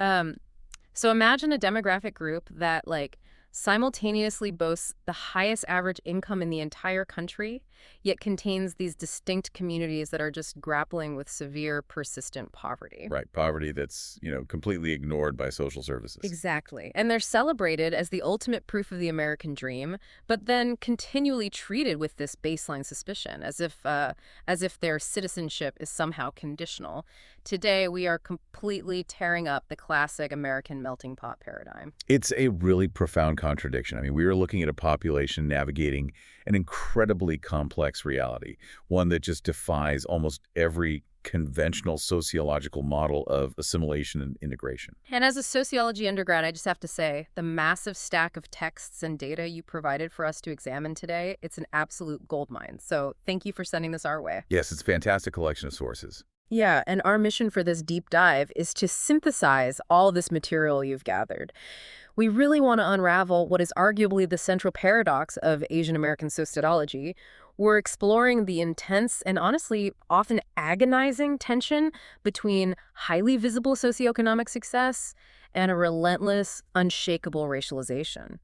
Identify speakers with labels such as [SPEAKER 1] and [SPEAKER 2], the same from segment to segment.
[SPEAKER 1] Um, so imagine a demographic group that, like, simultaneously boasts the highest average income in the entire country, yet contains these distinct communities that are just grappling with severe, persistent poverty.
[SPEAKER 2] Right, poverty that's, completely ignored by social services.
[SPEAKER 1] Exactly. And they're celebrated as the ultimate proof of the American dream, but then continually treated with this baseline suspicion, as if their citizenship is somehow conditional. Today, we are completely tearing up the classic American melting pot paradigm.
[SPEAKER 2] It's a really profound contradiction. I mean, we are looking at a population navigating an incredibly complex reality, one that just defies almost every conventional sociological model of assimilation and integration.
[SPEAKER 1] And as a sociology undergrad, I just have to say, the massive stack of texts and data you provided for us to examine today, it's an absolute goldmine. So thank you for sending this our way.
[SPEAKER 2] Yes, it's a fantastic collection of sources.
[SPEAKER 1] Yeah, and our mission for this deep dive is to synthesize all this material you've gathered. We really want to unravel what is arguably the central paradox of Asian American sociology. We're exploring the intense and honestly often agonizing tension between highly visible socioeconomic success and a relentless, unshakable racialization.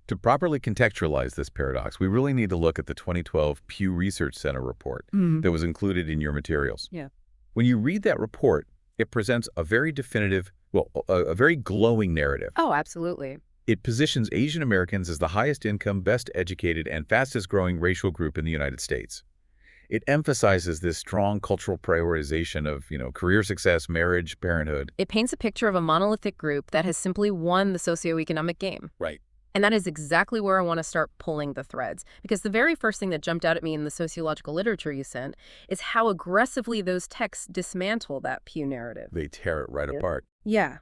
[SPEAKER 2] To properly contextualize this paradox, we really need to look at the 2012 Pew Research Center report that was included in your materials.
[SPEAKER 1] Yeah.
[SPEAKER 2] When you read that report, it presents a very definitive, a very glowing narrative.
[SPEAKER 1] Oh, absolutely.
[SPEAKER 2] It positions Asian Americans as the highest income, best educated, and fastest growing racial group in the United States. It emphasizes this strong cultural prioritization of, career success, marriage, parenthood.
[SPEAKER 1] It paints a picture of a monolithic group that has simply won the socioeconomic game.
[SPEAKER 2] Right.
[SPEAKER 1] And that is exactly where I want to start pulling the threads. Because the very first thing that jumped out at me in the sociological literature you sent is how aggressively those texts dismantle that Pew narrative.
[SPEAKER 2] They tear it right apart.
[SPEAKER 1] Yeah.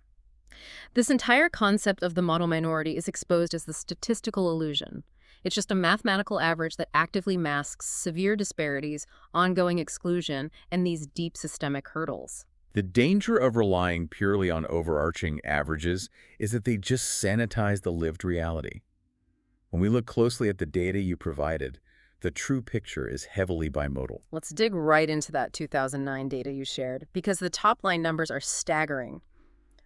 [SPEAKER 1] This entire concept of the model minority is exposed as the statistical illusion. It's just a mathematical average that actively masks severe disparities, ongoing exclusion, and these deep systemic hurdles.
[SPEAKER 2] The danger of relying purely on overarching averages is that they just sanitize the lived reality. When we look closely at the data you provided, the true picture is heavily bimodal.
[SPEAKER 1] Let's dig right into that 2009 data you shared, because the top-line numbers are staggering.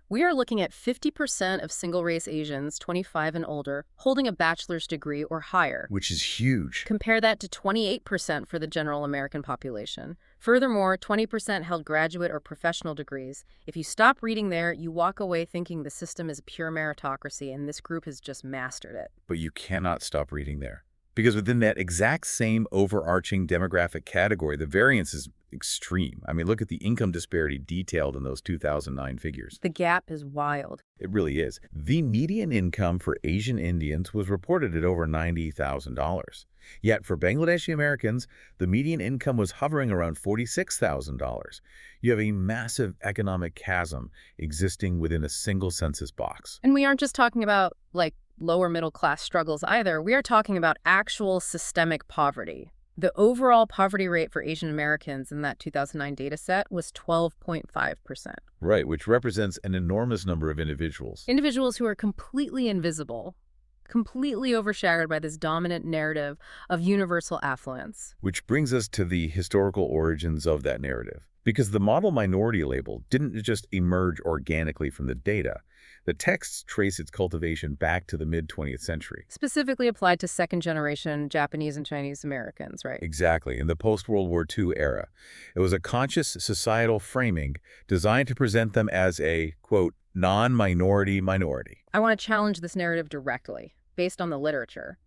[SPEAKER 1] We are looking at 50% of single-race Asians, 25 and older, holding a bachelor's degree or higher.
[SPEAKER 2] Which is huge.
[SPEAKER 1] Compare that to 28% for the general American population. Furthermore, 20% held graduate or professional degrees. If you stop reading there, you walk away thinking the system is pure meritocracy and this group has just mastered it.
[SPEAKER 2] But you cannot stop reading there. Because within that exact same overarching demographic category, the variance is extreme. I mean, look at the income disparity detailed in those 2009 figures.
[SPEAKER 1] The gap is wild.
[SPEAKER 2] It really is. The median income for Asian Indians was reported at over $90,000. Yet for Bangladeshi Americans, the median income was hovering around $46,000. You have a massive economic chasm existing within a single census box.
[SPEAKER 1] And we aren't just talking about, like, lower middle class struggles either. We are talking about actual systemic poverty. The overall poverty rate for Asian Americans in that 2009 data set was 12.5%.
[SPEAKER 2] Right, which represents an enormous number of individuals.
[SPEAKER 1] Individuals who are completely invisible, completely overshadowed by this dominant narrative of universal affluence.
[SPEAKER 2] Which brings us to the historical origins of that narrative. Because the model minority label didn't just emerge organically from the data. The texts trace its cultivation back to the mid-20th century.
[SPEAKER 1] Specifically applied to second-generation Japanese and Chinese Americans, right?
[SPEAKER 2] Exactly, in the post-World War II era. It was a conscious societal framing designed to present them as a, quote, non-minority minority.
[SPEAKER 1] I want to challenge this narrative directly, based on the literature.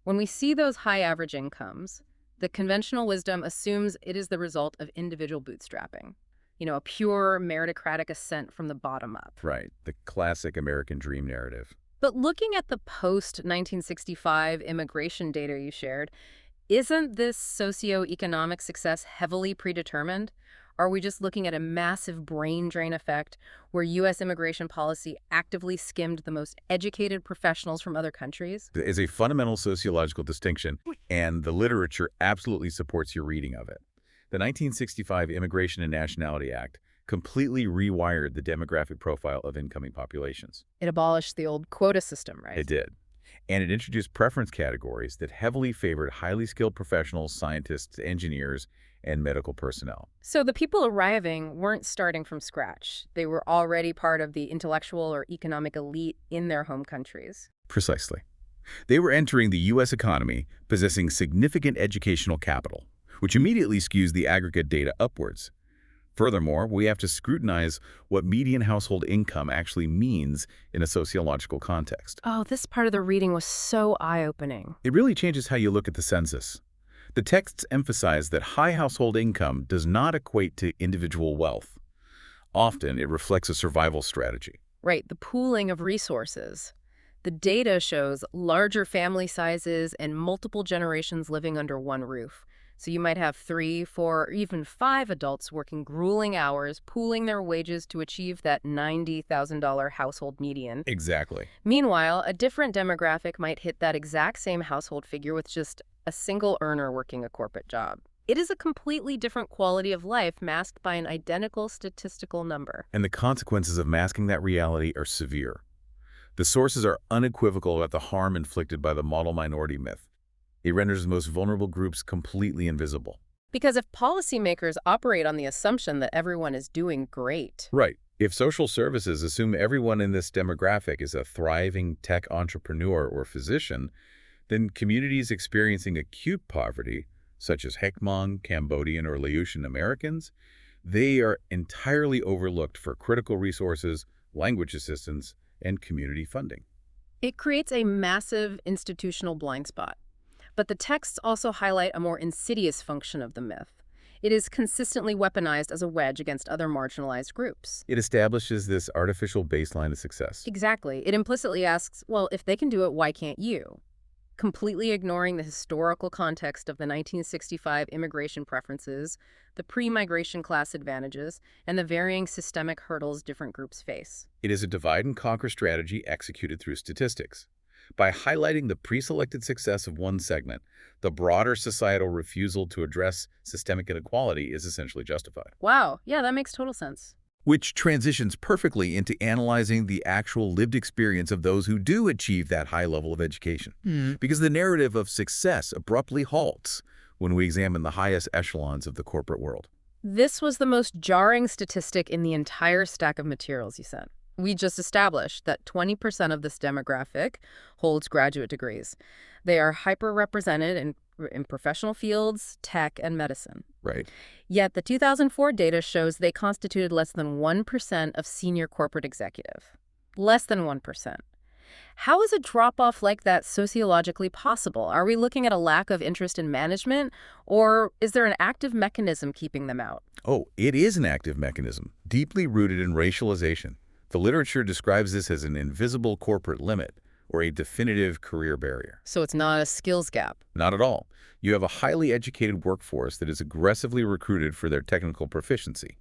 [SPEAKER 1] When we see those high average incomes, the conventional wisdom assumes it is the result of individual bootstrapping. A pure meritocratic ascent from the bottom up.
[SPEAKER 2] Right, the classic American dream narrative.
[SPEAKER 1] But looking at the post-1965 immigration data you shared, isn't this socioeconomic success heavily predetermined? Are we just looking at a massive brain drain effect where U.S. immigration policy actively skimmed the most educated professionals from other countries?
[SPEAKER 2] It is a fundamental sociological distinction, and the literature absolutely supports your reading of it. The 1965 Immigration and Nationality Act completely rewired the demographic profile of incoming populations.
[SPEAKER 1] It abolished the old quota system, right?
[SPEAKER 2] It did. And it introduced preference categories that heavily favored highly skilled professionals, scientists, engineers, and medical personnel.
[SPEAKER 1] So the people arriving weren't starting from scratch. They were already part of the intellectual or economic elite in their home countries.
[SPEAKER 2] Precisely. They were entering the U.S. economy possessing significant educational capital, which immediately skews the aggregate data upwards. Furthermore, we have to scrutinize what median household income actually means in a sociological context.
[SPEAKER 1] Oh, this part of the reading was so eye-opening.
[SPEAKER 2] It really changes how you look at the census. The texts emphasize that high household income does not equate to individual wealth. Often, it reflects a survival strategy.
[SPEAKER 1] Right, the pooling of resources. The data shows larger family sizes and multiple generations living under one roof. So you might have 3, 4, or even 5 adults working grueling hours, pooling their wages to achieve that $90,000 household median.
[SPEAKER 2] Exactly.
[SPEAKER 1] Meanwhile, a different demographic might hit that exact same household figure with just a single earner working a corporate job. It is a completely different quality of life masked by an identical statistical number.
[SPEAKER 2] And the consequences of masking that reality are severe. The sources are unequivocal about the harm inflicted by the model minority myth. It renders the most vulnerable groups completely invisible.
[SPEAKER 1] Because if policymakers operate on the assumption that everyone is doing great.
[SPEAKER 2] Right. If social services assume everyone in this demographic is a thriving tech entrepreneur or physician, then communities experiencing acute poverty, such as Hmong, Cambodian, or Laotian Americans, they are entirely overlooked for critical resources, language assistance, and community funding.
[SPEAKER 1] It creates a massive institutional blind spot. But the texts also highlight a more insidious function of the myth. It is consistently weaponized as a wedge against other marginalized groups.
[SPEAKER 2] It establishes this artificial baseline of success.
[SPEAKER 1] Exactly. It implicitly asks, well, if they can do it, why can't you? Completely ignoring the historical context of the 1965 immigration preferences, the pre-migration class advantages, and the varying systemic hurdles different groups face.
[SPEAKER 2] It is a divide-and-conquer strategy executed through statistics. By highlighting the pre-selected success of one segment, the broader societal refusal to address systemic inequality is essentially justified.
[SPEAKER 1] Wow, yeah, that makes total sense.
[SPEAKER 2] Which transitions perfectly into analyzing the actual lived experience of those who do achieve that high level of education. Because the narrative of success abruptly halts when we examine the highest echelons of the corporate world.
[SPEAKER 1] This was the most jarring statistic in the entire stack of materials you sent. We just established that 20% of this demographic holds graduate degrees. They are hyper-represented in professional fields, tech, and medicine.
[SPEAKER 2] Right.
[SPEAKER 1] Yet the 2004 data shows they constituted less than 1% of senior corporate executive. Less than 1%. How is a drop-off like that sociologically possible? Are we looking at a lack of interest in management, or is there an active mechanism keeping them out?
[SPEAKER 2] Oh, it is an active mechanism, deeply rooted in racialization. The literature describes this as an invisible corporate limit or a definitive career barrier.
[SPEAKER 1] So it's not a skills gap.
[SPEAKER 2] Not at all. You have a highly educated workforce that is aggressively recruited for their technical proficiency.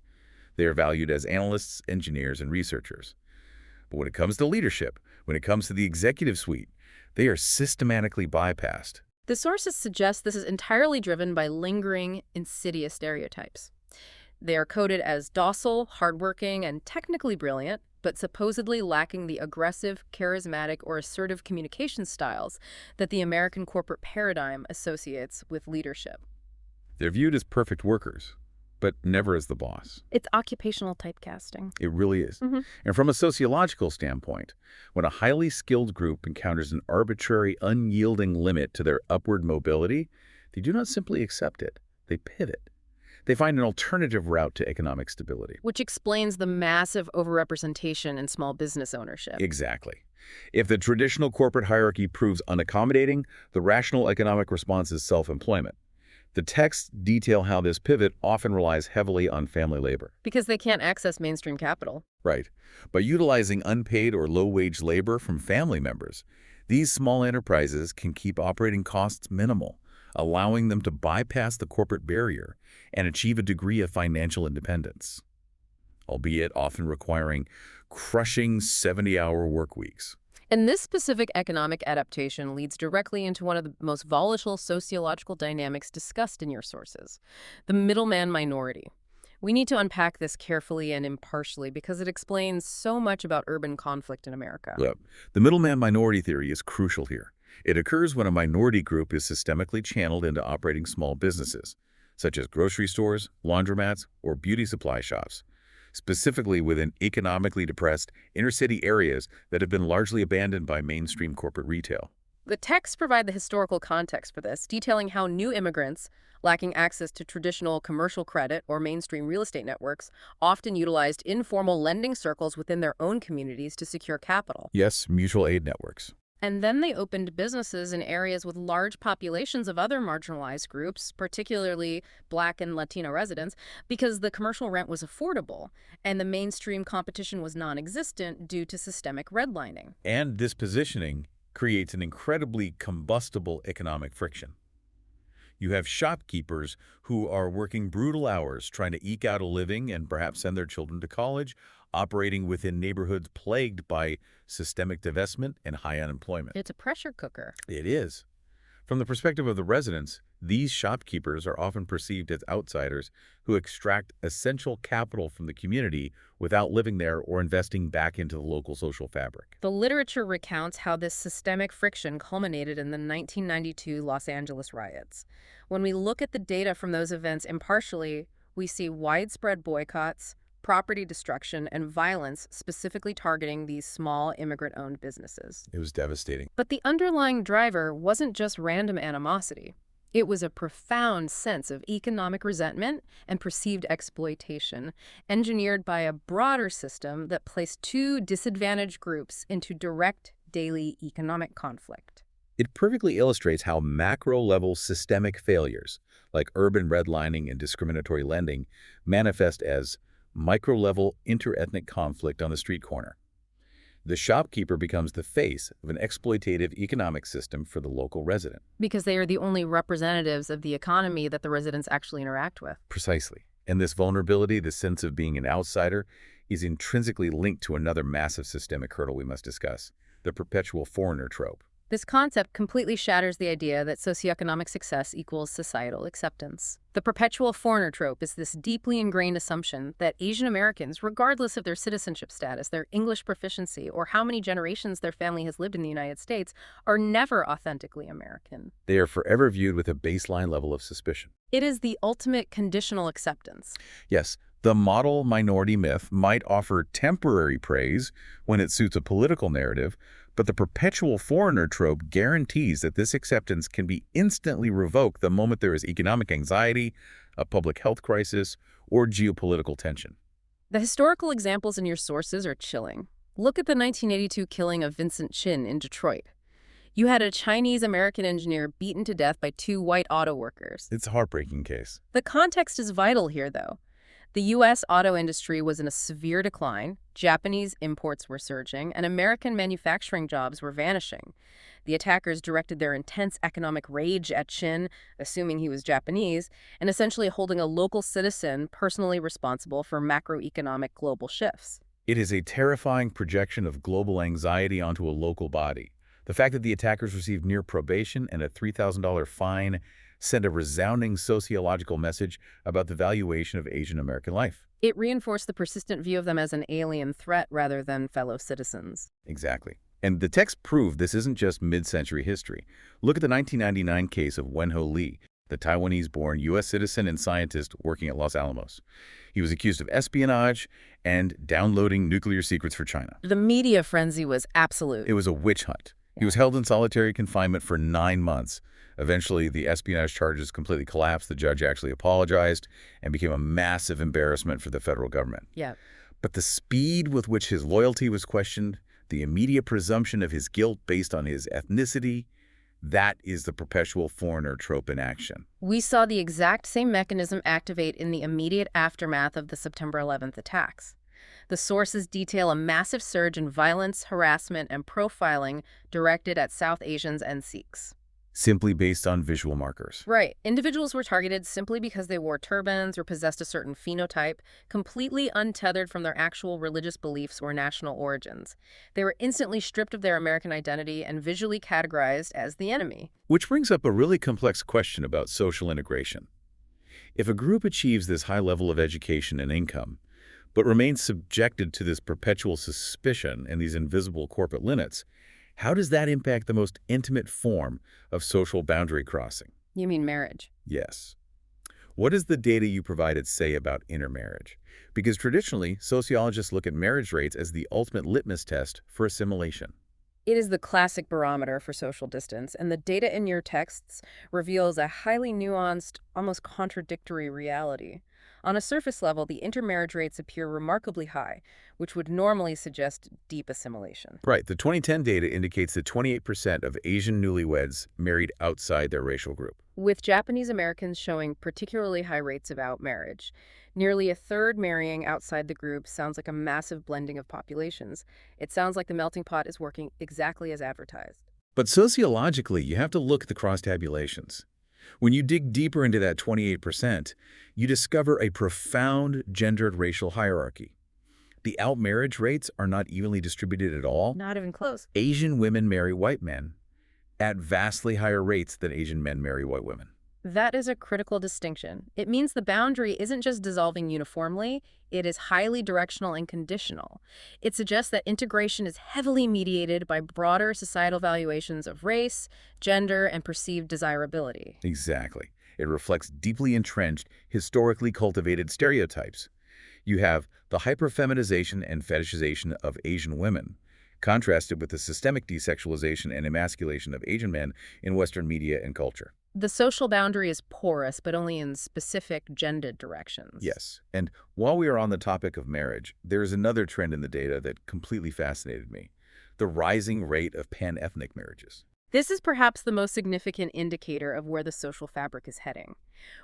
[SPEAKER 2] They are valued as analysts, engineers, and researchers. But when it comes to leadership, when it comes to the executive suite, they are systematically bypassed.
[SPEAKER 1] The sources suggest this is entirely driven by lingering, insidious stereotypes. They are coded as docile, hardworking, and technically brilliant, but supposedly lacking the aggressive, charismatic, or assertive communication styles that the American corporate paradigm associates with leadership.
[SPEAKER 2] They're viewed as perfect workers, but never as the boss.
[SPEAKER 1] It's occupational typecasting.
[SPEAKER 2] It really is. And from a sociological standpoint, when a highly skilled group encounters an arbitrary, unyielding limit to their upward mobility, they do not simply accept it. They pivot. They find an alternative route to economic stability.
[SPEAKER 1] Which explains the massive overrepresentation in small business ownership.
[SPEAKER 2] Exactly. If the traditional corporate hierarchy proves unaccommodating, the rational economic response is self-employment. The texts detail how this pivot often relies heavily on family labor.
[SPEAKER 1] Because they can't access mainstream capital.
[SPEAKER 2] Right. By utilizing unpaid or low-wage labor from family members, these small enterprises can keep operating costs minimal, allowing them to bypass the corporate barrier and achieve a degree of financial independence, albeit often requiring crushing 70-hour work weeks.
[SPEAKER 1] And this specific economic adaptation leads directly into one of the most volatile sociological dynamics discussed in your sources, the middleman minority. We need to unpack this carefully and impartially because it explains so much about urban conflict in America.
[SPEAKER 2] Yep. The middleman minority theory is crucial here. It occurs when a minority group is systemically channeled into operating small businesses, such as grocery stores, laundromats, or beauty supply shops, specifically within economically depressed inner-city areas that have been largely abandoned by mainstream corporate retail.
[SPEAKER 1] The texts provide the historical context for this, detailing how new immigrants, lacking access to traditional commercial credit or mainstream real estate networks, often utilized informal lending circles within their own communities to secure capital.
[SPEAKER 2] Yes, mutual aid networks.
[SPEAKER 1] And then they opened businesses in areas with large populations of other marginalized groups, particularly Black and Latino residents, because the commercial rent was affordable and the mainstream competition was non-existent due to systemic redlining.
[SPEAKER 2] And this positioning creates an incredibly combustible economic friction. You have shopkeepers who are working brutal hours trying to eke out a living and perhaps send their children to college, operating within neighborhoods plagued by systemic divestment and high unemployment.
[SPEAKER 1] It's a pressure cooker.
[SPEAKER 2] It is. From the perspective of the residents, these shopkeepers are often perceived as outsiders who extract essential capital from the community without living there or investing back into the local social fabric.
[SPEAKER 1] The literature recounts how this systemic friction culminated in the 1992 Los Angeles riots. When we look at the data from those events impartially, we see widespread boycotts, property destruction, and violence specifically targeting these small immigrant-owned businesses.
[SPEAKER 2] It was devastating.
[SPEAKER 1] But the underlying driver wasn't just random animosity. It was a profound sense of economic resentment and perceived exploitation, engineered by a broader system that placed two disadvantaged groups into direct daily economic conflict.
[SPEAKER 2] It perfectly illustrates how macro-level systemic failures, like urban redlining and discriminatory lending, manifest as micro-level inter-ethnic conflict on the street corner. The shopkeeper becomes the face of an exploitative economic system for the local resident.
[SPEAKER 1] Because they are the only representatives of the economy that the residents actually interact with.
[SPEAKER 2] Precisely. And this vulnerability, this sense of being an outsider, is intrinsically linked to another massive systemic hurdle we must discuss, the perpetual foreigner trope.
[SPEAKER 1] This concept completely shatters the idea that socioeconomic success equals societal acceptance. The perpetual foreigner trope is this deeply ingrained assumption that Asian Americans, regardless of their citizenship status, their English proficiency, or how many generations their family has lived in the United States, are never authentically American.
[SPEAKER 2] They are forever viewed with a baseline level of suspicion.
[SPEAKER 1] It is the ultimate conditional acceptance.
[SPEAKER 2] Yes, the model minority myth might offer temporary praise when it suits a political narrative, but the perpetual foreigner trope guarantees that this acceptance can be instantly revoked the moment there is economic anxiety, a public health crisis, or geopolitical tension.
[SPEAKER 1] The historical examples in your sources are chilling. Look at the 1982 killing of Vincent Chin in Detroit. You had a Chinese-American engineer beaten to death by two white auto workers.
[SPEAKER 2] It's a heartbreaking case.
[SPEAKER 1] The context is vital here, though. The U.S. auto industry was in a severe decline, Japanese imports were surging, and American manufacturing jobs were vanishing. The attackers directed their intense economic rage at Chin, assuming he was Japanese, and essentially holding a local citizen personally responsible for macroeconomic global shifts.
[SPEAKER 2] It is a terrifying projection of global anxiety onto a local body. The fact that the attackers received near probation and a $3,000 fine sent a resounding sociological message about the valuation of Asian American life.
[SPEAKER 1] It reinforced the persistent view of them as an alien threat rather than fellow citizens.
[SPEAKER 2] Exactly. And the text proved this isn't just mid-century history. Look at the 1999 case of Wen-Ho Lee, the Taiwanese-born U.S. citizen and scientist working at Los Alamos. He was accused of espionage and downloading nuclear secrets for China.
[SPEAKER 1] The media frenzy was absolute.
[SPEAKER 2] It was a witch hunt. He was held in solitary confinement for 9 months. Eventually, the espionage charges completely collapsed. The judge actually apologized and became a massive embarrassment for the federal government.
[SPEAKER 1] Yeah.
[SPEAKER 2] But the speed with which his loyalty was questioned, the immediate presumption of his guilt based on his ethnicity, that is the perpetual foreigner trope in action.
[SPEAKER 1] We saw the exact same mechanism activate in the immediate aftermath of the September 11th attacks. The sources detail a massive surge in violence, harassment, and profiling directed at South Asians and Sikhs.
[SPEAKER 2] Simply based on visual markers.
[SPEAKER 1] Right. Individuals were targeted simply because they wore turbans or possessed a certain phenotype, completely untethered from their actual religious beliefs or national origins. They were instantly stripped of their American identity and visually categorized as the enemy.
[SPEAKER 2] Which brings up a really complex question about social integration. If a group achieves this high level of education and income, but remains subjected to this perpetual suspicion and these invisible corporate limits, how does that impact the most intimate form of social boundary crossing?
[SPEAKER 1] You mean marriage?
[SPEAKER 2] Yes. What does the data you provided say about intermarriage? Because traditionally, sociologists look at marriage rates as the ultimate litmus test for assimilation.
[SPEAKER 1] It is the classic barometer for social distance, and the data in your texts reveals a highly nuanced, almost contradictory reality. On a surface level, the intermarriage rates appear remarkably high, which would normally suggest deep assimilation.
[SPEAKER 2] Right, the 2010 data indicates that 28% of Asian newlyweds married outside their racial group.
[SPEAKER 1] With Japanese Americans showing particularly high rates of outmarriage. Nearly a third marrying outside the group sounds like a massive blending of populations. It sounds like the melting pot is working exactly as advertised.
[SPEAKER 2] But sociologically, you have to look at the cross-tabulations. When you dig deeper into that 28%, you discover a profound gendered racial hierarchy. The outmarriage rates are not evenly distributed at all.
[SPEAKER 1] Not even close.
[SPEAKER 2] Asian women marry white men at vastly higher rates than Asian men marry white women.
[SPEAKER 1] That is a critical distinction. It means the boundary isn't just dissolving uniformly, it is highly directional and conditional. It suggests that integration is heavily mediated by broader societal valuations of race, gender, and perceived desirability.
[SPEAKER 2] Exactly. It reflects deeply entrenched, historically cultivated stereotypes. You have the hyperfeminization and fetishization of Asian women, contrasted with the systemic desexualization and emasculation of Asian men in Western media and culture.
[SPEAKER 1] The social boundary is porous, but only in specific gendered directions.
[SPEAKER 2] Yes, and while we are on the topic of marriage, there is another trend in the data that completely fascinated me: the rising rate of pan-ethnic marriages.
[SPEAKER 1] This is perhaps the most significant indicator of where the social fabric is heading.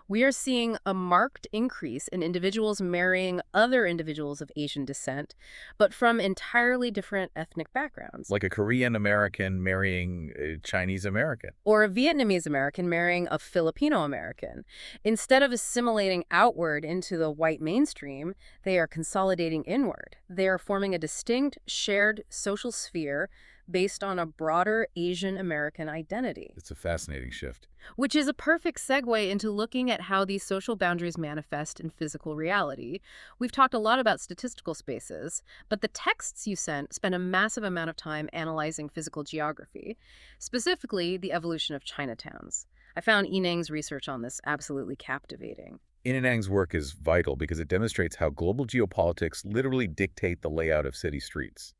[SPEAKER 1] We are seeing a marked increase in individuals marrying other individuals of Asian descent, but from entirely different ethnic backgrounds.
[SPEAKER 2] Like a Korean American marrying a Chinese American.
[SPEAKER 1] Or a Vietnamese American marrying a Filipino American. Instead of assimilating outward into the white mainstream, they are consolidating inward. They are forming a distinct, shared social sphere based on a broader Asian American identity.
[SPEAKER 2] It's a fascinating shift.
[SPEAKER 1] Which is a perfect segue into looking at how these social boundaries manifest in physical reality. We've talked a lot about statistical spaces, but the texts you sent spend a massive amount of time analyzing physical geography, specifically the evolution of Chinatowns. I found Inang's research on this absolutely captivating.
[SPEAKER 2] Inang's work is vital because it demonstrates how global geopolitics literally dictate the layout of city streets.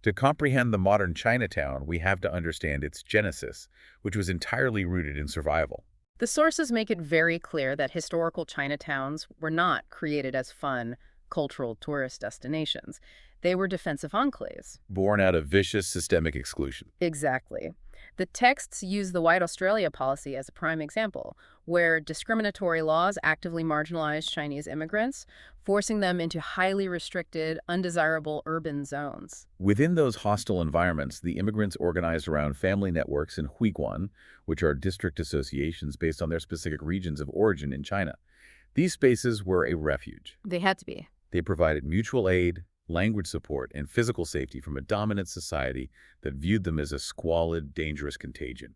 [SPEAKER 2] To comprehend the modern Chinatown, we have to understand its genesis, which was entirely rooted in survival.
[SPEAKER 1] The sources make it very clear that historical Chinatowns were not created as fun, cultural tourist destinations. They were defensive enclaves.
[SPEAKER 2] Born out of vicious systemic exclusion.
[SPEAKER 1] Exactly. The texts use the White Australia policy as a prime example, where discriminatory laws actively marginalized Chinese immigrants, forcing them into highly restricted, undesirable urban zones.
[SPEAKER 2] Within those hostile environments, the immigrants organized around family networks in huiguan, which are district associations based on their specific regions of origin in China. These spaces were a refuge.
[SPEAKER 1] They had to be.
[SPEAKER 2] They provided mutual aid, language support, and physical safety from a dominant society that viewed them as a squalid, dangerous contagion.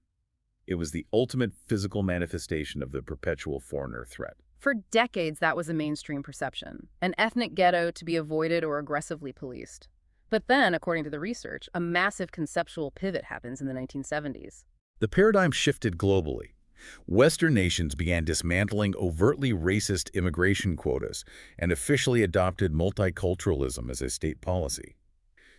[SPEAKER 2] It was the ultimate physical manifestation of the perpetual foreigner threat.
[SPEAKER 1] For decades, that was a mainstream perception, an ethnic ghetto to be avoided or aggressively policed. But then, according to the research, a massive conceptual pivot happens in the 1970s.
[SPEAKER 2] The paradigm shifted globally. Western nations began dismantling overtly racist immigration quotas and officially adopted multiculturalism as a state policy.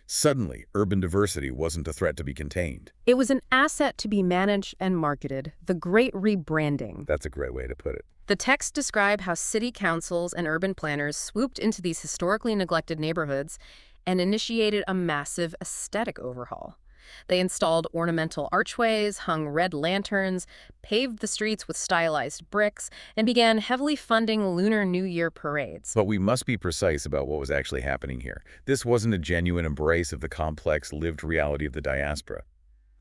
[SPEAKER 2] Suddenly, urban diversity wasn't a threat to be contained.
[SPEAKER 1] It was an asset to be managed and marketed, the great rebranding.
[SPEAKER 2] That's a great way to put it.
[SPEAKER 1] The texts describe how city councils and urban planners swooped into these historically neglected neighborhoods and initiated a massive aesthetic overhaul. They installed ornamental archways, hung red lanterns, paved the streets with stylized bricks, and began heavily funding Lunar New Year parades.
[SPEAKER 2] But we must be precise about what was actually happening here. This wasn't a genuine embrace of the complex, lived reality of the diaspora.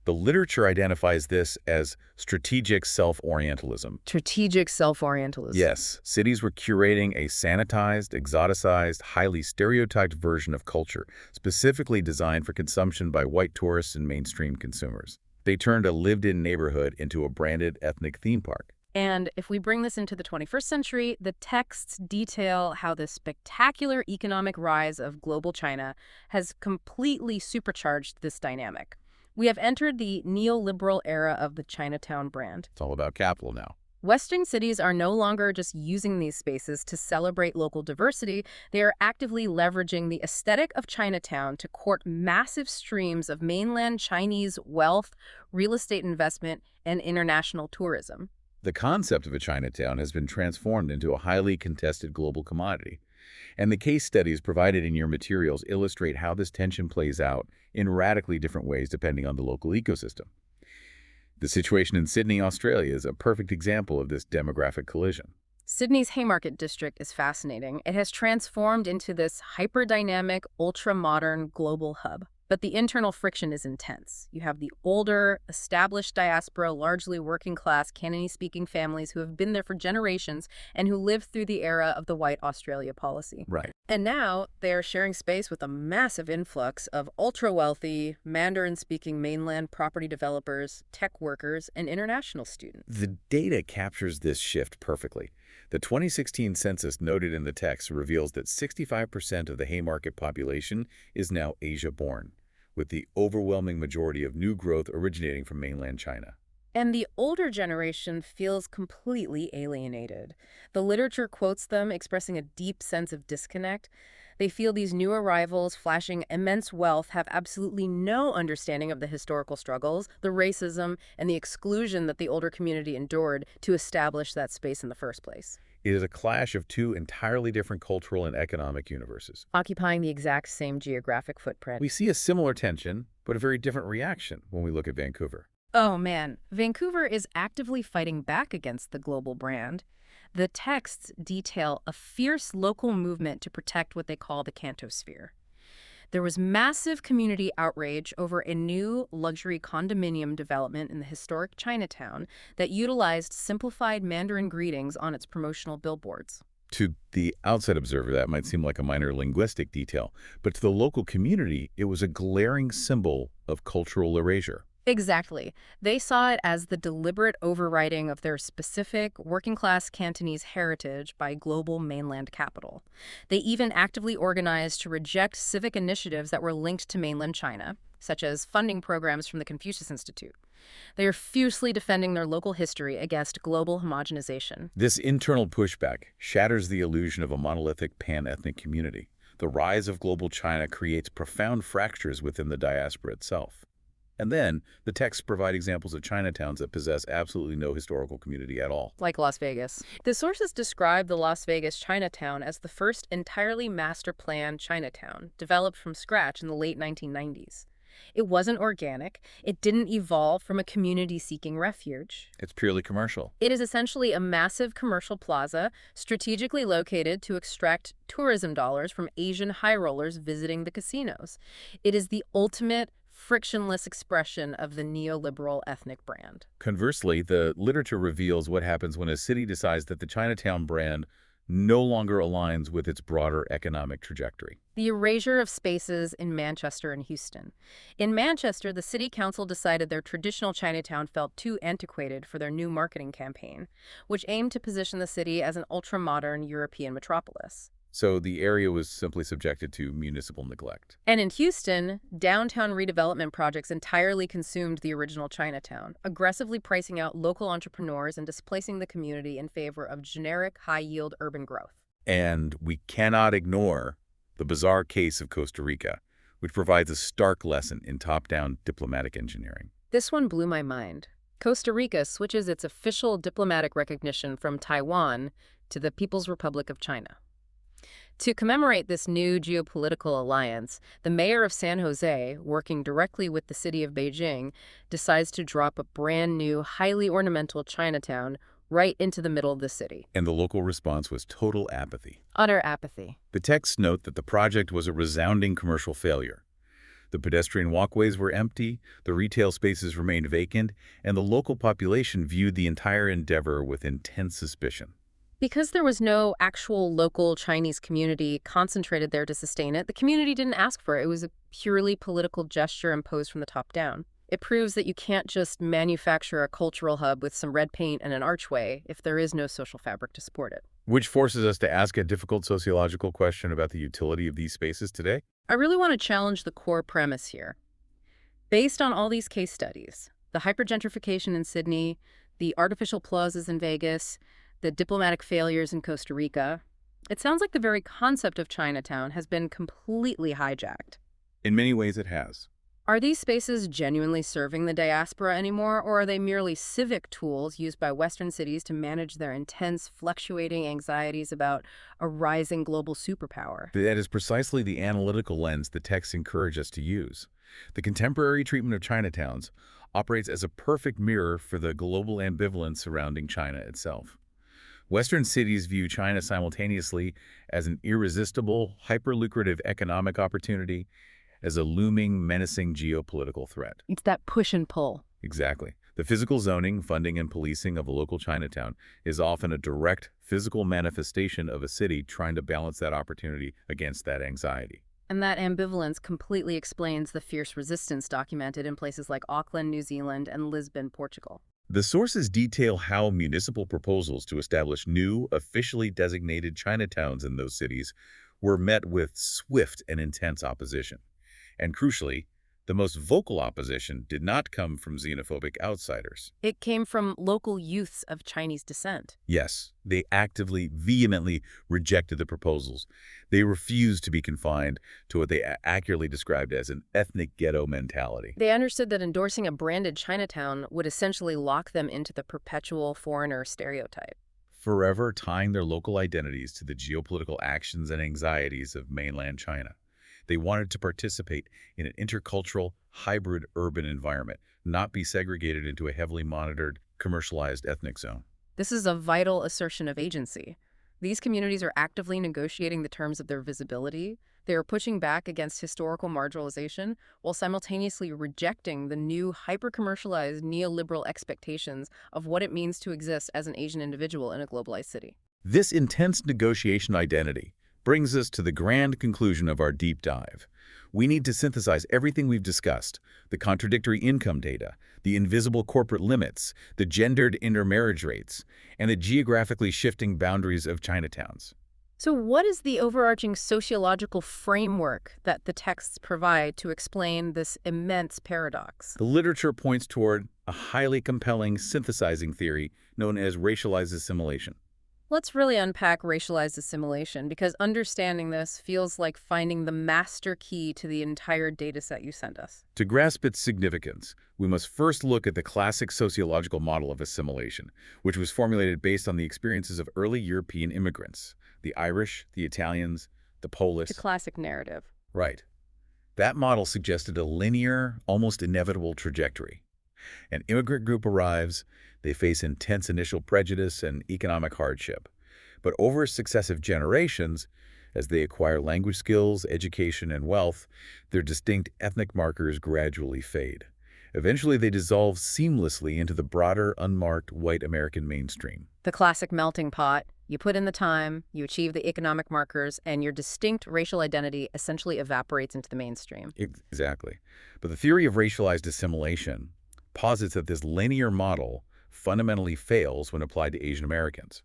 [SPEAKER 2] The literature identifies this as strategic self-orientalism.
[SPEAKER 1] Strategic self-orientalism.
[SPEAKER 2] Yes, cities were curating a sanitized, exoticized, highly stereotyped version of culture, specifically designed for consumption by white tourists and mainstream consumers. They turned a lived-in neighborhood into a branded ethnic theme park.
[SPEAKER 1] And if we bring this into the 21st century, the texts detail how the spectacular economic rise of global China has completely supercharged this dynamic. We have entered the neoliberal era of the Chinatown brand.
[SPEAKER 2] It's all about capital now.
[SPEAKER 1] Western cities are no longer just using these spaces to celebrate local diversity, they are actively leveraging the aesthetic of Chinatown to court massive streams of mainland Chinese wealth, real estate investment, and international tourism.
[SPEAKER 2] The concept of a Chinatown has been transformed into a highly contested global commodity, and the case studies provided in your materials illustrate how this tension plays out in radically different ways depending on the local ecosystem. The situation in Sydney, Australia is a perfect example of this demographic collision.
[SPEAKER 1] Sydney's Haymarket district is fascinating. It has transformed into this hyper-dynamic, ultra-modern global hub. But the internal friction is intense. You have the older, established diaspora, largely working-class, Cantonese-speaking families who have been there for generations and who lived through the era of the White Australia policy.
[SPEAKER 2] Right.
[SPEAKER 1] And now they are sharing space with a massive influx of ultra-wealthy, Mandarin-speaking mainland property developers, tech workers, and international students.
[SPEAKER 2] The data captures this shift perfectly. The 2016 census noted in the text reveals that 65% of the Haymarket population is now Asia-born, with the overwhelming majority of new growth originating from mainland China.
[SPEAKER 1] And the older generation feels completely alienated. The literature quotes them, expressing a deep sense of disconnect. They feel these new arrivals, flashing immense wealth, have absolutely no understanding of the historical struggles, the racism, and the exclusion that the older community endured to establish that space in the first place.
[SPEAKER 2] It is a clash of two entirely different cultural and economic universes,
[SPEAKER 1] Occupying the exact same geographic footprint.
[SPEAKER 2] We see a similar tension, but a very different reaction when we look at Vancouver.
[SPEAKER 1] Oh man, Vancouver is actively fighting back against the global brand. The texts detail a fierce local movement to protect what they call the Cantosphere. There was massive community outrage over a new luxury condominium development in the historic Chinatown that utilized simplified Mandarin greetings on its promotional billboards.
[SPEAKER 2] To the outside observer, that might seem like a minor linguistic detail, but to the local community, it was a glaring symbol of cultural erasure.
[SPEAKER 1] Exactly. They saw it as the deliberate overwriting of their specific working-class Cantonese heritage by global mainland capital. They even actively organized to reject civic initiatives that were linked to mainland China, such as funding programs from the Confucius Institute. They are fiercely defending their local history against global homogenization.
[SPEAKER 2] This internal pushback shatters the illusion of a monolithic pan-ethnic community. The rise of global China creates profound fractures within the diaspora itself. And then, the texts provide examples of Chinatowns that possess absolutely no historical community at all.
[SPEAKER 1] Like Las Vegas. The sources describe the Las Vegas Chinatown as the first entirely master-planned Chinatown, developed from scratch in the late 1990s. It wasn't organic. It didn't evolve from a community seeking refuge.
[SPEAKER 2] It's purely commercial.
[SPEAKER 1] It is essentially a massive commercial plaza, strategically located to extract tourism dollars from Asian high rollers visiting the casinos. It is the ultimate frictionless expression of the neoliberal ethnic brand.
[SPEAKER 2] Conversely, the literature reveals what happens when a city decides that the Chinatown brand no longer aligns with its broader economic trajectory.
[SPEAKER 1] The erasure of spaces in Manchester and Houston. In Manchester, the city council decided their traditional Chinatown felt too antiquated for their new marketing campaign, which aimed to position the city as an ultra-modern European metropolis.
[SPEAKER 2] So the area was simply subjected to municipal neglect.
[SPEAKER 1] And in Houston, downtown redevelopment projects entirely consumed the original Chinatown, aggressively pricing out local entrepreneurs and displacing the community in favor of generic, high-yield urban growth.
[SPEAKER 2] And we cannot ignore the bizarre case of Costa Rica, which provides a stark lesson in top-down diplomatic engineering.
[SPEAKER 1] This one blew my mind. Costa Rica switches its official diplomatic recognition from Taiwan to the People's Republic of China. To commemorate this new geopolitical alliance, the mayor of San Jose, working directly with the city of Beijing, decides to drop a brand new, highly ornamental Chinatown right into the middle of the city.
[SPEAKER 2] And the local response was total apathy.
[SPEAKER 1] Utter apathy.
[SPEAKER 2] The texts note that the project was a resounding commercial failure. The pedestrian walkways were empty, the retail spaces remained vacant, and the local population viewed the entire endeavor with intense suspicion.
[SPEAKER 1] Because there was no actual local Chinese community concentrated there to sustain it, the community didn't ask for it. It was a purely political gesture imposed from the top down. It proves that you can't just manufacture a cultural hub with some red paint and an archway if there is no social fabric to support it.
[SPEAKER 2] Which forces us to ask a difficult sociological question about the utility of these spaces today.
[SPEAKER 1] I really want to challenge the core premise here. Based on all these case studies, the hypergentrification in Sydney, The artificial plazas in Vegas, the diplomatic failures in Costa Rica. It sounds like the very concept of Chinatown has been completely hijacked.
[SPEAKER 2] In many ways it has.
[SPEAKER 1] Are these spaces genuinely serving the diaspora anymore, or are they merely civic tools used by Western cities to manage their intense, fluctuating anxieties about a rising global superpower?
[SPEAKER 2] That is precisely the analytical lens the texts encourage us to use. The contemporary treatment of Chinatowns operates as a perfect mirror for the global ambivalence surrounding China itself. Western cities view China simultaneously as an irresistible, hyper-lucrative economic opportunity, as a looming, menacing geopolitical threat.
[SPEAKER 1] It's that push and pull.
[SPEAKER 2] Exactly. The physical zoning, funding, and policing of a local Chinatown is often a direct physical manifestation of a city trying to balance that opportunity against that anxiety.
[SPEAKER 1] And that ambivalence completely explains the fierce resistance documented in places like Auckland, New Zealand, and Lisbon, Portugal.
[SPEAKER 2] The sources detail how municipal proposals to establish new, officially designated Chinatowns in those cities were met with swift and intense opposition. And crucially, the most vocal opposition did not come from xenophobic outsiders.
[SPEAKER 1] It came from local youths of Chinese descent.
[SPEAKER 2] Yes, they actively, vehemently rejected the proposals. They refused to be confined to what they accurately described as an ethnic ghetto mentality.
[SPEAKER 1] They understood that endorsing a branded Chinatown would essentially lock them into the perpetual foreigner stereotype,
[SPEAKER 2] Forever tying their local identities to the geopolitical actions and anxieties of mainland China. They wanted to participate in an intercultural, hybrid urban environment, not be segregated into a heavily monitored, commercialized ethnic zone.
[SPEAKER 1] This is a vital assertion of agency. These communities are actively negotiating the terms of their visibility. They are pushing back against historical marginalization while simultaneously rejecting the new hyper-commercialized neoliberal expectations of what it means to exist as an Asian individual in a globalized city.
[SPEAKER 2] This intense negotiation identity brings us to the grand conclusion of our deep dive. We need to synthesize everything we've discussed: the contradictory income data, the invisible corporate limits, the gendered intermarriage rates, and the geographically shifting boundaries of Chinatowns.
[SPEAKER 1] So what is the overarching sociological framework that the texts provide to explain this immense paradox?
[SPEAKER 2] The literature points toward a highly compelling synthesizing theory known as racialized assimilation.
[SPEAKER 1] Let's really unpack racialized assimilation, because understanding this feels like finding the master key to the entire data set you sent us.
[SPEAKER 2] To grasp its significance, we must first look at the classic sociological model of assimilation, which was formulated based on the experiences of early European immigrants: the Irish, the Italians, the Polish.
[SPEAKER 1] The classic narrative.
[SPEAKER 2] Right. That model suggested a linear, almost inevitable trajectory. An immigrant group arrives, they face intense initial prejudice and economic hardship. But over successive generations, as they acquire language skills, education, and wealth, their distinct ethnic markers gradually fade. Eventually, they dissolve seamlessly into the broader, unmarked white American mainstream.
[SPEAKER 1] The classic melting pot. You put in the time, you achieve the economic markers, and your distinct racial identity essentially evaporates into the mainstream.
[SPEAKER 2] Exactly. But the theory of racialized assimilation posits that this linear model fundamentally fails when applied to Asian Americans.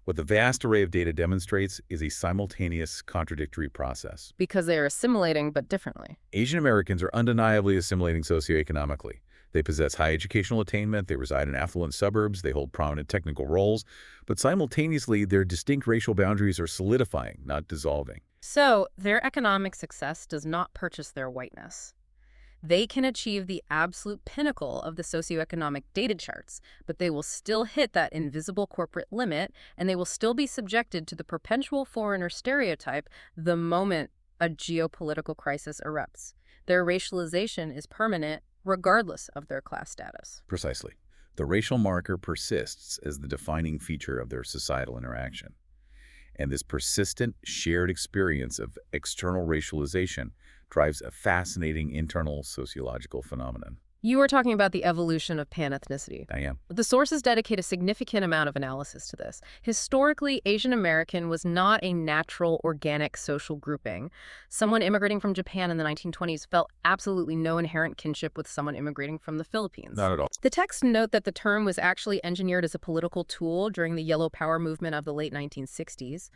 [SPEAKER 2] What the vast array of data demonstrates is a simultaneous contradictory process.
[SPEAKER 1] Because they are assimilating, but differently.
[SPEAKER 2] Asian Americans are undeniably assimilating socioeconomically. They possess high educational attainment, they reside in affluent suburbs, they hold prominent technical roles, but simultaneously their distinct racial boundaries are solidifying, not dissolving.
[SPEAKER 1] So, their economic success does not purchase their whiteness. They can achieve the absolute pinnacle of the socioeconomic data charts, but they will still hit that invisible corporate limit, and they will still be subjected to the perpetual foreigner stereotype the moment a geopolitical crisis erupts. Their racialization is permanent, regardless of their class status.
[SPEAKER 2] Precisely. The racial marker persists as the defining feature of their societal interaction. And this persistent, shared experience of external racialization drives a fascinating internal sociological phenomenon.
[SPEAKER 1] You were talking about the evolution of pan-ethnicity.
[SPEAKER 2] I am.
[SPEAKER 1] The sources dedicate a significant amount of analysis to this. Historically, Asian American was not a natural, organic social grouping. Someone immigrating from Japan in the 1920s felt absolutely no inherent kinship with someone immigrating from the Philippines.
[SPEAKER 2] Not at all.
[SPEAKER 1] The texts note that the term was actually engineered as a political tool during the Yellow Power movement of the late 1960s.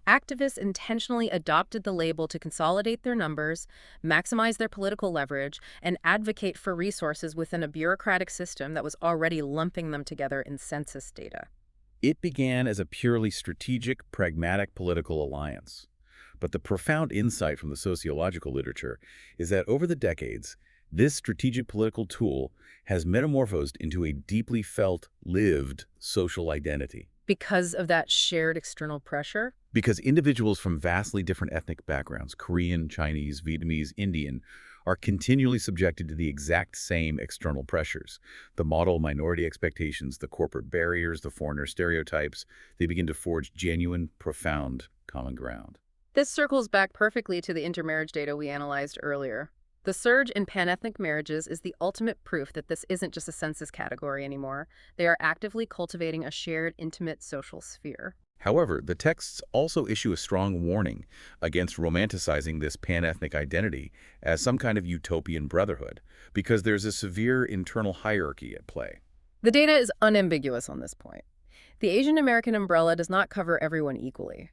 [SPEAKER 1] Activists intentionally adopted the label to consolidate their numbers, maximize their political leverage, and advocate for resources resources within a bureaucratic system that was already lumping them together in census data.
[SPEAKER 2] It began as a purely strategic, pragmatic political alliance. But the profound insight from the sociological literature is that over the decades, this strategic political tool has metamorphosed into a deeply felt, lived social identity.
[SPEAKER 1] Because of that shared external pressure?
[SPEAKER 2] Because individuals from vastly different ethnic backgrounds, Korean, Chinese, Vietnamese, Indian, are continually subjected to the exact same external pressures. The model minority expectations, the corporate barriers, the foreigner stereotypes, they begin to forge genuine, profound common ground.
[SPEAKER 1] This circles back perfectly to the intermarriage data we analyzed earlier. The surge in pan-ethnic marriages is the ultimate proof that this isn't just a census category anymore. They are actively cultivating a shared, intimate social sphere.
[SPEAKER 2] However, the texts also issue a strong warning against romanticizing this pan-ethnic identity as some kind of utopian brotherhood, because there's a severe internal hierarchy at play.
[SPEAKER 1] The data is unambiguous on this point. The Asian American umbrella does not cover everyone equally.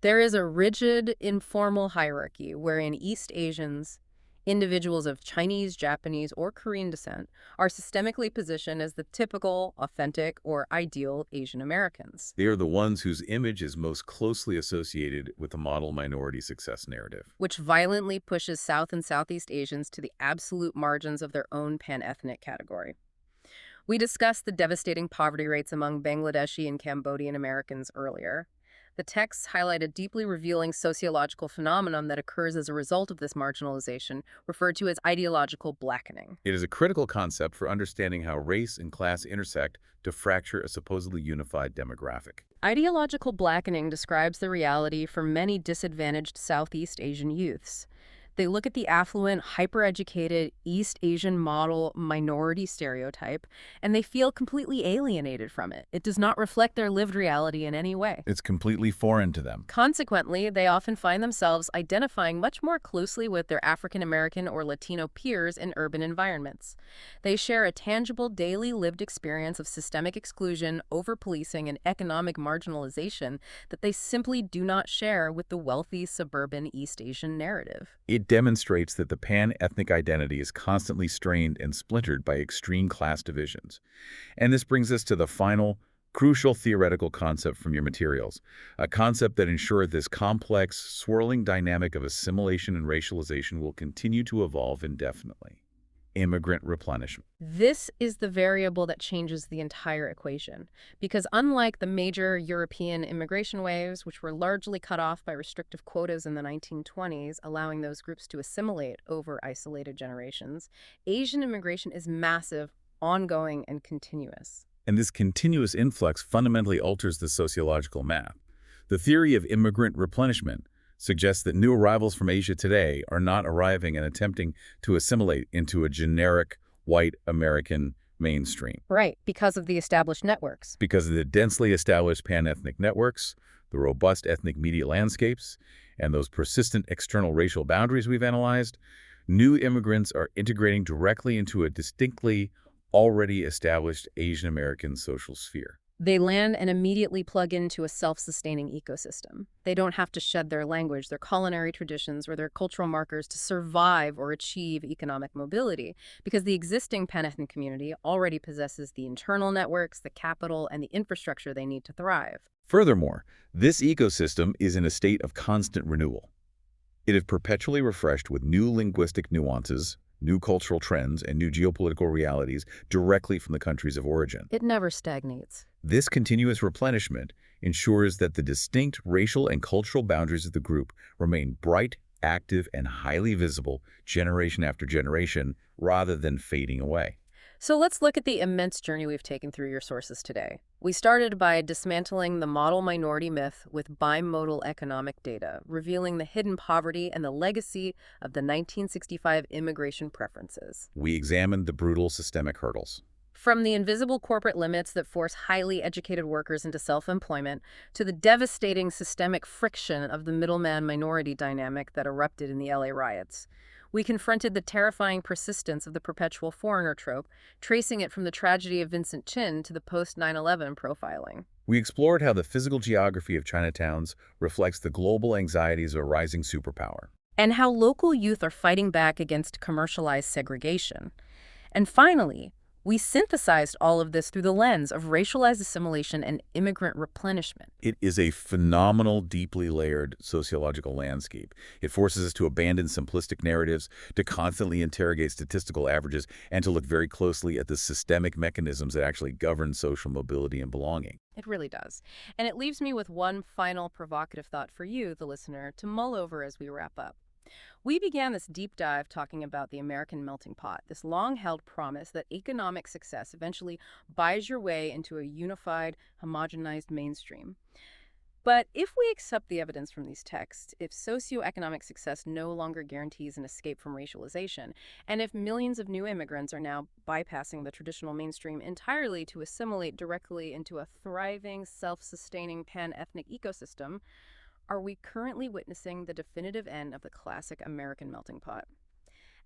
[SPEAKER 1] There is a rigid, informal hierarchy wherein East Asians, individuals of Chinese, Japanese, or Korean descent, are systemically positioned as the typical, authentic, or ideal Asian Americans.
[SPEAKER 2] They are the ones whose image is most closely associated with the model minority success narrative,
[SPEAKER 1] Which violently pushes South and Southeast Asians to the absolute margins of their own pan-ethnic category. We discussed the devastating poverty rates among Bangladeshi and Cambodian Americans earlier. The texts highlight a deeply revealing sociological phenomenon that occurs as a result of this marginalization, referred to as ideological blackening.
[SPEAKER 2] It is a critical concept for understanding how race and class intersect to fracture a supposedly unified demographic.
[SPEAKER 1] Ideological blackening describes the reality for many disadvantaged Southeast Asian youths. They look at the affluent, hyper-educated East Asian model minority stereotype, and they feel completely alienated from it. It does not reflect their lived reality in any way.
[SPEAKER 2] It's completely foreign to them.
[SPEAKER 1] Consequently, they often find themselves identifying much more closely with their African American or Latino peers in urban environments. They share a tangible daily lived experience of systemic exclusion, over-policing, and economic marginalization that they simply do not share with the wealthy suburban East Asian narrative.
[SPEAKER 2] It demonstrates that the pan-ethnic identity is constantly strained and splintered by extreme class divisions. And this brings us to the final, crucial theoretical concept from your materials, a concept that ensures this complex, swirling dynamic of assimilation and racialization will continue to evolve indefinitely. Immigrant replenishment.
[SPEAKER 1] This is the variable that changes the entire equation, because unlike the major European immigration waves, which were largely cut off by restrictive quotas in the 1920s, allowing those groups to assimilate over isolated generations, Asian immigration is massive, ongoing, and continuous.
[SPEAKER 2] And this continuous influx fundamentally alters the sociological map. The theory of immigrant replenishment suggests that new arrivals from Asia today are not arriving and attempting to assimilate into a generic white American mainstream.
[SPEAKER 1] Right, because of the established networks.
[SPEAKER 2] Because of the densely established pan-ethnic networks, the robust ethnic media landscapes, and those persistent external racial boundaries we've analyzed, new immigrants are integrating directly into a distinctly already established Asian American social sphere.
[SPEAKER 1] They land and immediately plug into a self-sustaining ecosystem. They don't have to shed their language, their culinary traditions, or their cultural markers to survive or achieve economic mobility, because the existing pan-ethnic community already possesses the internal networks, the capital, and the infrastructure they need to thrive.
[SPEAKER 2] Furthermore, this ecosystem is in a state of constant renewal. It is perpetually refreshed with new linguistic nuances, new cultural trends, and new geopolitical realities directly from the countries of origin.
[SPEAKER 1] It never stagnates.
[SPEAKER 2] This continuous replenishment ensures that the distinct racial and cultural boundaries of the group remain bright, active, and highly visible generation after generation, rather than fading away.
[SPEAKER 1] So let's look at the immense journey we've taken through your sources today. We started by dismantling the model minority myth with bimodal economic data, revealing the hidden poverty and the legacy of the 1965 immigration preferences.
[SPEAKER 2] We examined the brutal systemic hurdles.
[SPEAKER 1] From the invisible corporate limits that force highly educated workers into self-employment to the devastating systemic friction of the middleman-minority dynamic that erupted in the LA riots. We confronted the terrifying persistence of the perpetual foreigner trope, tracing it from the tragedy of Vincent Chin to the post-9/11 profiling.
[SPEAKER 2] We explored how the physical geography of Chinatowns reflects the global anxieties of a rising superpower.
[SPEAKER 1] And how local youth are fighting back against commercialized segregation. And finally, we synthesized all of this through the lens of racialized assimilation and immigrant replenishment.
[SPEAKER 2] It is a phenomenal, deeply layered sociological landscape. It forces us to abandon simplistic narratives, to constantly interrogate statistical averages, and to look very closely at the systemic mechanisms that actually govern social mobility and belonging.
[SPEAKER 1] It really does. And it leaves me with one final provocative thought for you, the listener, to mull over as we wrap up. We began this deep dive talking about the American melting pot, this long-held promise that economic success eventually buys your way into a unified, homogenized mainstream. But if we accept the evidence from these texts, if socioeconomic success no longer guarantees an escape from racialization, and if millions of new immigrants are now bypassing the traditional mainstream entirely to assimilate directly into a thriving, self-sustaining pan-ethnic ecosystem, are we currently witnessing the definitive end of the classic American melting pot?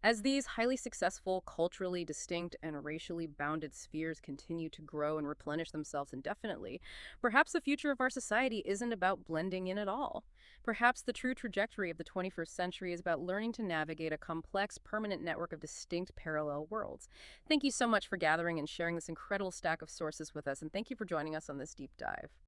[SPEAKER 1] As these highly successful, culturally distinct, and racially bounded spheres continue to grow and replenish themselves indefinitely, perhaps the future of our society isn't about blending in at all. Perhaps the true trajectory of the 21st century is about learning to navigate a complex, permanent network of distinct parallel worlds. Thank you so much for gathering and sharing this incredible stack of sources with us, and thank you for joining us on this deep dive.